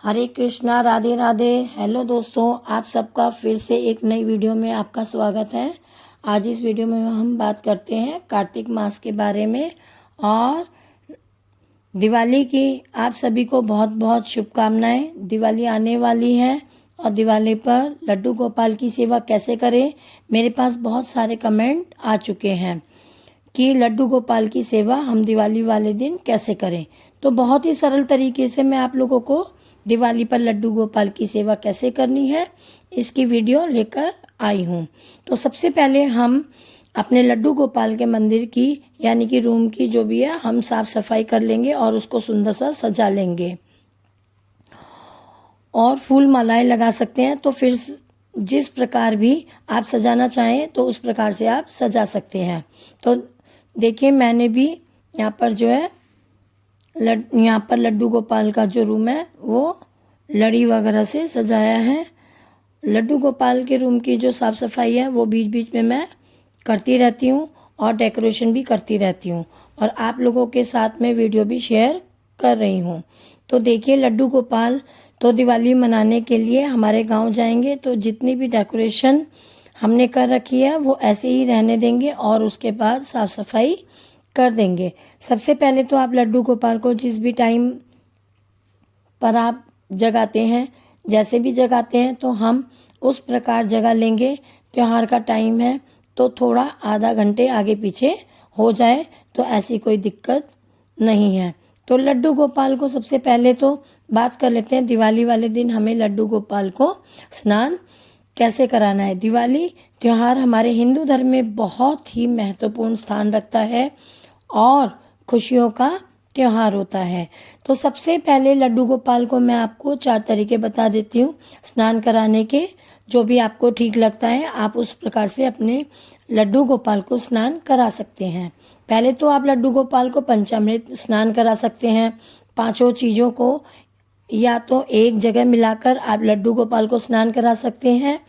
हरे Krishna, Radhe Radhe. Hello दोस्तों, आप सबका फिर से एक नई वीडियो में आपका स्वागत है। आज इस वीडियो में हम बात करते हैं कार्तिक मास के बारे में और दिवाली की आप सभी को बहुत बहुत शुभकामनाएं। दिवाली आने वाली है और दिवाली पर लड्डू गोपाल की सेवा कैसे करें, मेरे पास बहुत सारे कमेंट आ चुके हैं कि लड्डू गोपाल की सेवा हम दिवाली वाले दिन कैसे करें। तो बहुत ही सरल तरीके से मैं आप लोगों को दिवाली पर लड्डू गोपाल की सेवा कैसे करनी है इसकी वीडियो लेकर आई हूँ। तो सबसे पहले हम अपने लड्डू गोपाल के मंदिर की यानी कि रूम की जो भी है हम साफ सफाई कर लेंगे और उसको सुंदर सा सजा लेंगे और फूल मालाएं लगा सकते हैं। तो फिर जिस प्रकार भी आप सजाना चाहें तो उस प्रकार से आप सजा सकते हैं। तो देखिए, मैंने भी यहाँ पर जो है यहाँ पर लड्डू गोपाल का जो रूम है वो लड़ी वगैरह से सजाया है। लड्डू गोपाल के रूम की जो साफ़ सफाई है वो बीच बीच में मैं करती रहती हूँ और डेकोरेशन भी करती रहती हूँ और आप लोगों के साथ में वीडियो भी शेयर कर रही हूँ। तो देखिए, लड्डू गोपाल तो दिवाली मनाने के लिए हमारे गांव जाएंगे तो जितनी भी डेकोरेशन हमने कर रखी है वो ऐसे ही रहने देंगे और उसके बाद साफ़ सफाई कर देंगे। सबसे पहले तो आप लड्डू गोपाल को जिस भी टाइम पर आप जगाते हैं, जैसे भी जगाते हैं, तो हम उस प्रकार जगा लेंगे। त्योहार का टाइम है तो थोड़ा आधा घंटे आगे पीछे हो जाए तो ऐसी कोई दिक्कत नहीं है। तो लड्डू गोपाल को सबसे पहले तो बात कर लेते हैं दिवाली वाले दिन हमें लड्डू गोपाल को स्नान कैसे कराना है। दिवाली त्यौहार हमारे हिंदू धर्म में बहुत ही महत्वपूर्ण स्थान रखता है और खुशियों का त्यौहार होता है। तो सबसे पहले लड्डू गोपाल को मैं आपको 4 तरीके बता देती हूँ स्नान कराने के। जो भी आपको ठीक लगता है आप उस प्रकार से अपने लड्डू गोपाल को स्नान करा सकते हैं। पहले तो आप लड्डू गोपाल को पंचामृत स्नान करा सकते हैं। 5 चीज़ों को या तो एक जगह मिलाकर आप लड्डू गोपाल को स्नान करा सकते हैं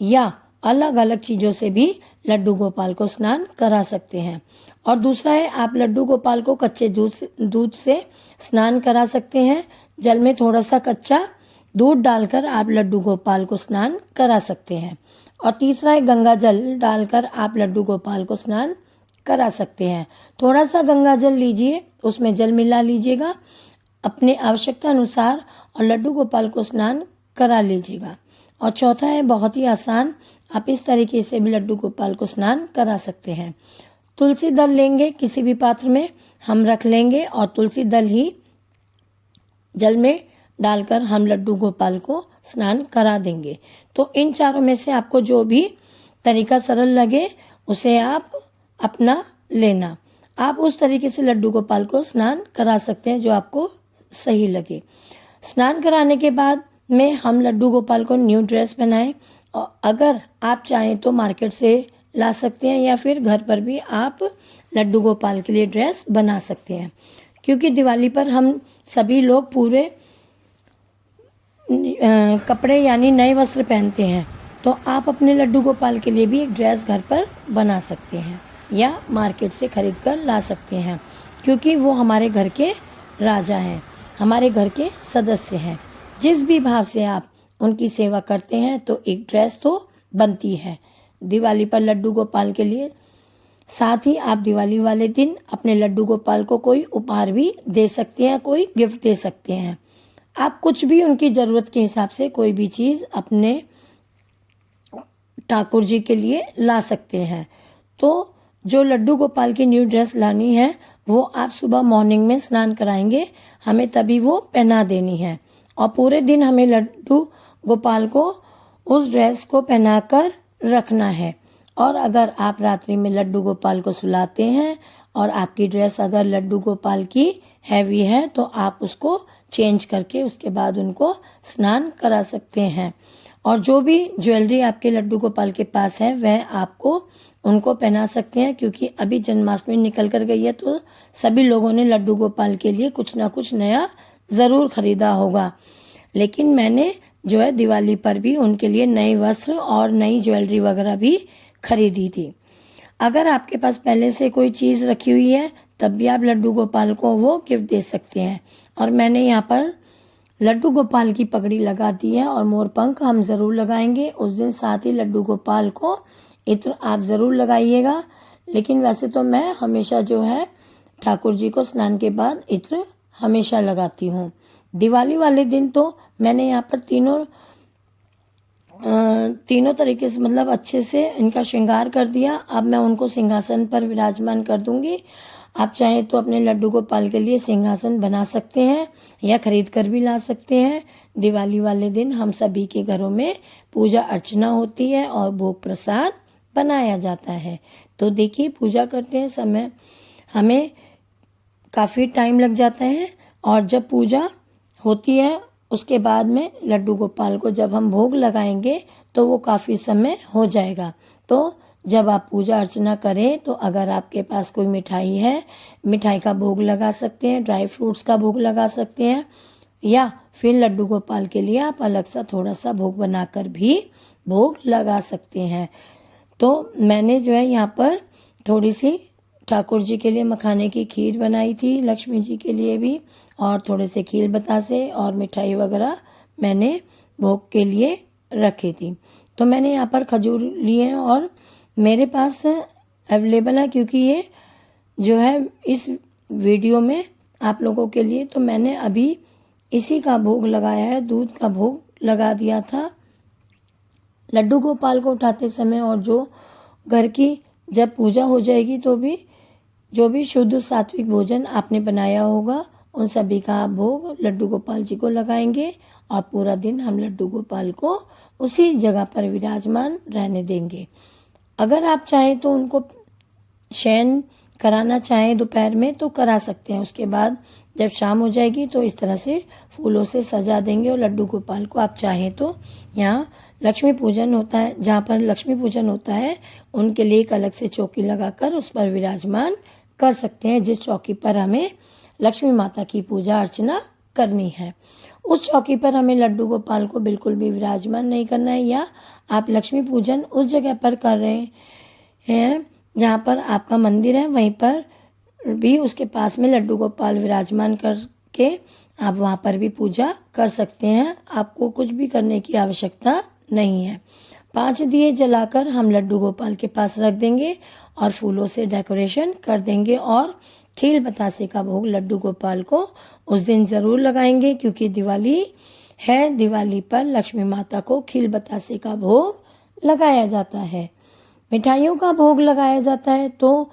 या अलग अलग चीज़ों से भी लड्डू गोपाल को स्नान करा सकते हैं। और दूसरा है, आप लड्डू गोपाल को कच्चे दूध से स्नान करा सकते हैं। जल में थोड़ा सा कच्चा दूध डालकर आप लड्डू गोपाल को स्नान करा सकते हैं। और तीसरा है, गंगा जल डालकर आप लड्डू गोपाल को स्नान करा सकते हैं। थोड़ा सा गंगा जल लीजिए, उसमें जल मिला लीजिएगा अपने आवश्यकता अनुसार और लड्डू गोपाल को स्नान करा लीजिएगा। और चौथा है, बहुत ही आसान, आप इस तरीके से भी लड्डू गोपाल को स्नान करा सकते हैं। तुलसी दल लेंगे, किसी भी पात्र में हम रख लेंगे और तुलसी दल ही जल में डालकर हम लड्डू गोपाल को स्नान करा देंगे। तो इन चारों में से आपको जो भी तरीका सरल लगे उसे आप अपना लेना। आप उस तरीके से लड्डू गोपाल को स्नान करा सकते हैं जो आपको सही लगे। स्नान कराने के बाद में हम लड्डू गोपाल को न्यू ड्रेस पहनाएं और अगर आप चाहें तो मार्केट से ला सकते हैं या फिर घर पर भी आप लड्डू गोपाल के लिए ड्रेस बना सकते हैं। क्योंकि दिवाली पर हम सभी लोग पूरे कपड़े यानी नए वस्त्र पहनते हैं, तो आप अपने लड्डू गोपाल के लिए भी एक ड्रेस घर पर बना सकते हैं या मार्केट से खरीद कर ला सकते हैं। क्योंकि वो हमारे घर के राजा हैं, हमारे घर के सदस्य हैं। जिस भी भाव से आप उनकी सेवा करते हैं तो एक ड्रेस तो बनती है दिवाली पर लड्डू गोपाल के लिए। साथ ही आप दिवाली वाले दिन अपने लड्डू गोपाल को कोई उपहार भी दे सकते हैं, कोई गिफ्ट दे सकते हैं। आप कुछ भी उनकी ज़रूरत के हिसाब से कोई भी चीज़ अपने ठाकुर जी के लिए ला सकते हैं। तो जो लड्डू गोपाल की न्यू ड्रेस लानी है वो आप सुबह मॉर्निंग में स्नान कराएंगे, हमें तभी वो पहना देनी है और पूरे दिन हमें लड्डू गोपाल को उस ड्रेस को पहनाकर रखना है। और अगर आप रात्रि में लड्डू गोपाल को सुलाते हैं और आपकी ड्रेस अगर लड्डू गोपाल की हैवी है तो आप उसको चेंज करके उसके बाद उनको स्नान करा सकते हैं। और जो भी ज्वेलरी आपके लड्डू गोपाल के पास है वह आपको उनको पहना सकते हैं। क्योंकि अभी जन्माष्टमी निकल कर गई है तो सभी लोगों ने लड्डू गोपाल के लिए कुछ ना कुछ नया ज़रूर खरीदा होगा, लेकिन मैंने जो है दिवाली पर भी उनके लिए नए वस्त्र और नई ज्वेलरी वगैरह भी खरीदी थी। अगर आपके पास पहले से कोई चीज़ रखी हुई है तब भी आप लड्डू गोपाल को वो गिफ्ट दे सकते हैं। और मैंने यहाँ पर लड्डू गोपाल की पगड़ी लगा दी है और मोर पंख हम ज़रूर लगाएंगे उस दिन। साथ ही लड्डू गोपाल को इत्र आप ज़रूर लगाइएगा। लेकिन वैसे तो मैं हमेशा जो है ठाकुर जी को स्नान के बाद इत्र हमेशा लगाती हूँ। दिवाली वाले दिन तो मैंने यहाँ पर तीनों तरीके से मतलब अच्छे से इनका श्रृंगार कर दिया। अब मैं उनको सिंहासन पर विराजमान कर दूंगी। आप चाहें तो अपने लड्डू गोपाल के लिए सिंहासन बना सकते हैं या खरीद कर भी ला सकते हैं। दिवाली वाले दिन हम सभी के घरों में पूजा अर्चना होती है और भोग प्रसाद बनाया जाता है। तो देखिए, पूजा करते हैं समय हमें काफ़ी टाइम लग जाता है और जब पूजा होती है उसके बाद में लड्डू गोपाल को जब हम भोग लगाएंगे तो वो काफ़ी समय हो जाएगा। तो जब आप पूजा अर्चना करें तो अगर आपके पास कोई मिठाई है, मिठाई का भोग लगा सकते हैं, ड्राई फ्रूट्स का भोग लगा सकते हैं, या फिर लड्डू गोपाल के लिए आप अलग सा थोड़ा सा भोग बनाकर भी भोग लगा सकते हैं। तो मैंने जो है यहाँ पर थोड़ी सी ठाकुर जी के लिए मखाने की खीर बनाई थी, लक्ष्मी जी के लिए भी, और थोड़े से खीर बतासे और मिठाई वगैरह मैंने भोग के लिए रखी थी। तो मैंने यहाँ पर खजूर लिए हैं और मेरे पास अवेलेबल है, क्योंकि ये जो है इस वीडियो में आप लोगों के लिए तो मैंने अभी इसी का भोग लगाया है, दूध का भोग लगा दिया था लड्डू गोपाल को उठाते समय। और जो घर की जब पूजा हो जाएगी तो भी जो भी शुद्ध सात्विक भोजन आपने बनाया होगा उन सभी का भोग लड्डू गोपाल जी को लगाएंगे और पूरा दिन हम लड्डू गोपाल को उसी जगह पर विराजमान रहने देंगे। अगर आप चाहें तो उनको शयन कराना चाहें दोपहर में तो करा सकते हैं। उसके बाद जब शाम हो जाएगी तो इस तरह से फूलों से सजा देंगे और लड्डू गोपाल को आप चाहें तो यहाँ लक्ष्मी पूजन होता है, जहाँ पर लक्ष्मी पूजन होता है उनके लिए एक अलग से चौकी लगाकर उस पर विराजमान कर सकते हैं। जिस चौकी पर हमें लक्ष्मी माता की पूजा अर्चना करनी है उस चौकी पर हमें लड्डू गोपाल को बिल्कुल भी विराजमान नहीं करना है। या आप लक्ष्मी पूजन उस जगह पर कर रहे हैं जहाँ पर आपका मंदिर है, वहीं पर भी उसके पास में लड्डू गोपाल विराजमान करके आप वहाँ पर भी पूजा कर सकते हैं। आपको कुछ भी करने की आवश्यकता नहीं है। 5 दिए जलाकर हम लड्डू गोपाल के पास रख देंगे और फूलों से डेकोरेशन कर देंगे और खील बतासे का भोग लड्डू गोपाल को उस दिन ज़रूर लगाएंगे, क्योंकि दिवाली है। दिवाली पर लक्ष्मी माता को खील बतासे का भोग लगाया जाता है, मिठाइयों का भोग लगाया जाता है। तो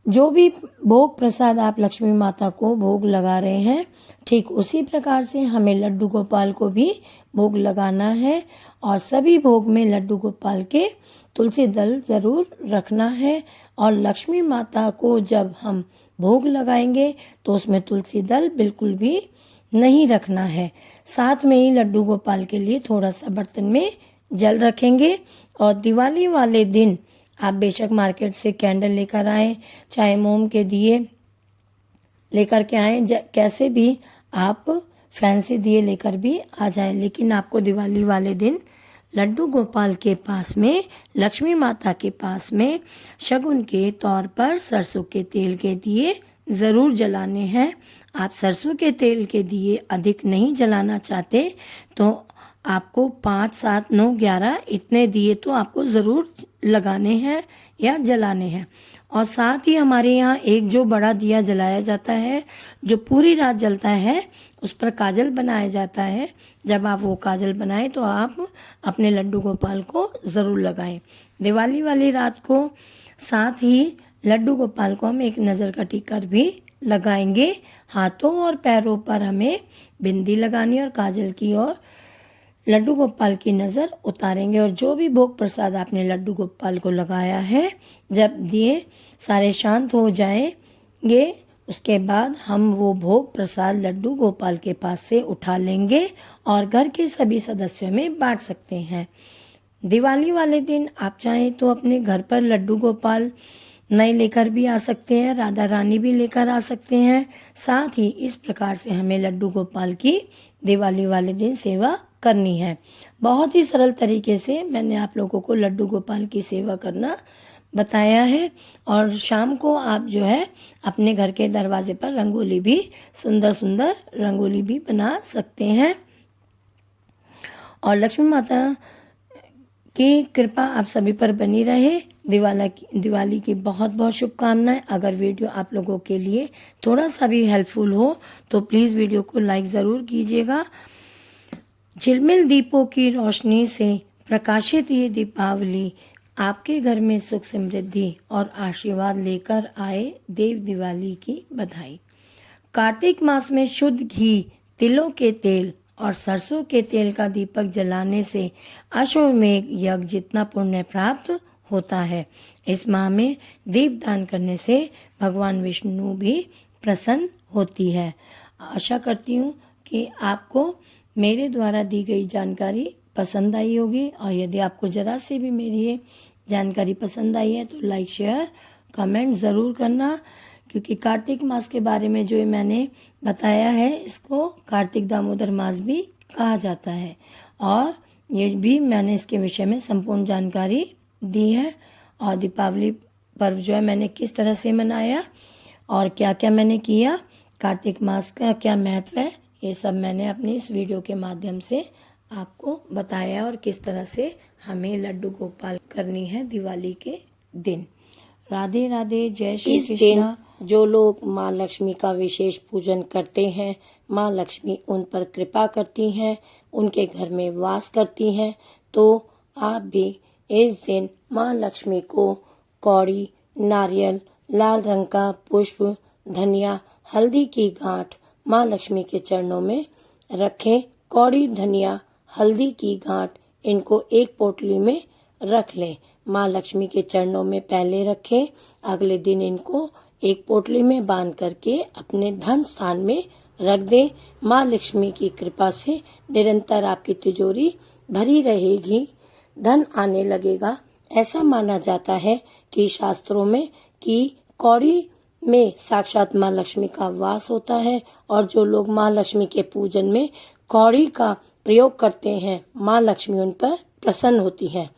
जो भी भोग प्रसाद आप लक्ष्मी माता को भोग लगा रहे हैं, ठीक उसी प्रकार से हमें लड्डू गोपाल को भी भोग लगाना है और सभी भोग में लड्डू गोपाल के तुलसी दल ज़रूर रखना है। और लक्ष्मी माता को जब हम भोग लगाएंगे तो उसमें तुलसी दल बिल्कुल भी नहीं रखना है। साथ में ही लड्डू गोपाल के लिए थोड़ा सा बर्तन में जल रखेंगे। और दिवाली वाले दिन आप बेशक मार्केट से कैंडल लेकर आएँ, चाहे मोम के दिए लेकर के आएँ, कैसे भी आप फैंसी दिए लेकर भी आ जाएं, लेकिन आपको दिवाली वाले दिन लड्डू गोपाल के पास में लक्ष्मी माता के पास में शगुन के तौर पर सरसों के तेल के दिए ज़रूर जलाने हैं। आप सरसों के तेल के दिए अधिक नहीं जलाना चाहते तो आपको 5, 7, 9, 11 इतने दिए तो आपको ज़रूर लगाने हैं या जलाने हैं। और साथ ही हमारे यहाँ एक जो बड़ा दिया जलाया जाता है जो पूरी रात जलता है, उस पर काजल बनाया जाता है। जब आप वो काजल बनाएं तो आप अपने लड्डू गोपाल को ज़रूर लगाएं। दिवाली वाली रात को साथ ही लड्डू गोपाल को हम एक नज़र का टिक्कर भी लगाएंगे। हाथों और पैरों पर हमें बिंदी लगानी और काजल की और लड्डू गोपाल की नज़र उतारेंगे। और जो भी भोग प्रसाद आपने लड्डू गोपाल को लगाया है, जब दिए सारे शांत हो जाएंगे उसके बाद हम वो भोग प्रसाद लड्डू गोपाल के पास से उठा लेंगे और घर के सभी सदस्यों में बांट सकते हैं। दिवाली वाले दिन आप चाहें तो अपने घर पर लड्डू गोपाल नए लेकर भी आ सकते हैं, राधा रानी भी लेकर आ सकते हैं। साथ ही इस प्रकार से हमें लड्डू गोपाल की दिवाली वाले दिन सेवा करनी है। बहुत ही सरल तरीके से मैंने आप लोगों को लड्डू गोपाल की सेवा करना बताया है। और शाम को आप जो है अपने घर के दरवाजे पर रंगोली भी सुंदर सुंदर रंगोली भी बना सकते हैं। और लक्ष्मी माता की कृपा आप सभी पर बनी रहे। दिवाली की बहुत बहुत शुभकामनाएं। अगर वीडियो आप लोगों के लिए थोड़ा सा भी हेल्पफुल हो तो प्लीज़ वीडियो को लाइक ज़रूर कीजिएगा। झिलमिल दीपों की रोशनी से प्रकाशित ये दीपावली आपके घर में सुख समृद्धि और आशीर्वाद लेकर आए। देव दिवाली की बधाई। कार्तिक मास में शुद्ध घी, तिलों के तेल और सरसों के तेल का दीपक जलाने से अश्वमेघ यज्ञ जितना पुण्य प्राप्त होता है। इस माह में दीप दान करने से भगवान विष्णु भी प्रसन्न होती है। आशा करती हूँ कि आपको मेरे द्वारा दी गई जानकारी पसंद आई होगी, और यदि आपको ज़रा से भी मेरी ये जानकारी पसंद आई है तो लाइक शेयर कमेंट ज़रूर करना, क्योंकि कार्तिक मास के बारे में जो मैंने बताया है इसको कार्तिक दामोदर मास भी कहा जाता है, और ये भी मैंने इसके विषय में संपूर्ण जानकारी दी है। और दीपावली पर्व जो है मैंने किस तरह से मनाया और क्या क्या मैंने किया, कार्तिक मास का क्या महत्व है, ये सब मैंने अपनी इस वीडियो के माध्यम से आपको बताया, और किस तरह से हमें लड्डू गोपाल करनी है दिवाली के दिन। राधे राधे, जय श्री कृष्ण। जो लोग माँ लक्ष्मी का विशेष पूजन करते हैं, माँ लक्ष्मी उन पर कृपा करती हैं, उनके घर में वास करती हैं, तो आप भी इस दिन माँ लक्ष्मी को कौड़ी, नारियल, लाल रंग का पुष्प, धनिया, हल्दी की गांठ माँ लक्ष्मी के चरणों में रखें। कौड़ी, धनिया, हल्दी की गांठ इनको एक पोटली में रख लें। माँ लक्ष्मी के चरणों में पहले रखें, अगले दिन इनको एक पोटली में बांध करके अपने धन स्थान में रख दें। माँ लक्ष्मी की कृपा से निरंतर आपकी तिजोरी भरी रहेगी, धन आने लगेगा। ऐसा माना जाता है कि शास्त्रों में कि कौड़ी में साक्षात माँ लक्ष्मी का वास होता है, और जो लोग माँ लक्ष्मी के पूजन में कौड़ी का प्रयोग करते हैं, माँ लक्ष्मी उन पर प्रसन्न होती है।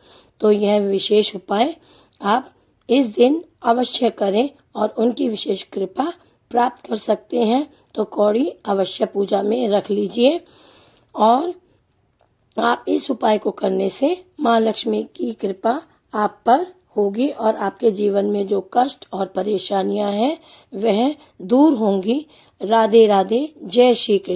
तो यह विशेष उपाय आप इस दिन अवश्य करें और उनकी विशेष कृपा प्राप्त कर सकते हैं। तो कौड़ी अवश्य पूजा में रख लीजिए, और आप इस उपाय को करने से माँ लक्ष्मी की कृपा आप पर होगी, और आपके जीवन में जो कष्ट और परेशानियां हैं वह दूर होंगी। राधे राधे, जय श्री कृष्ण।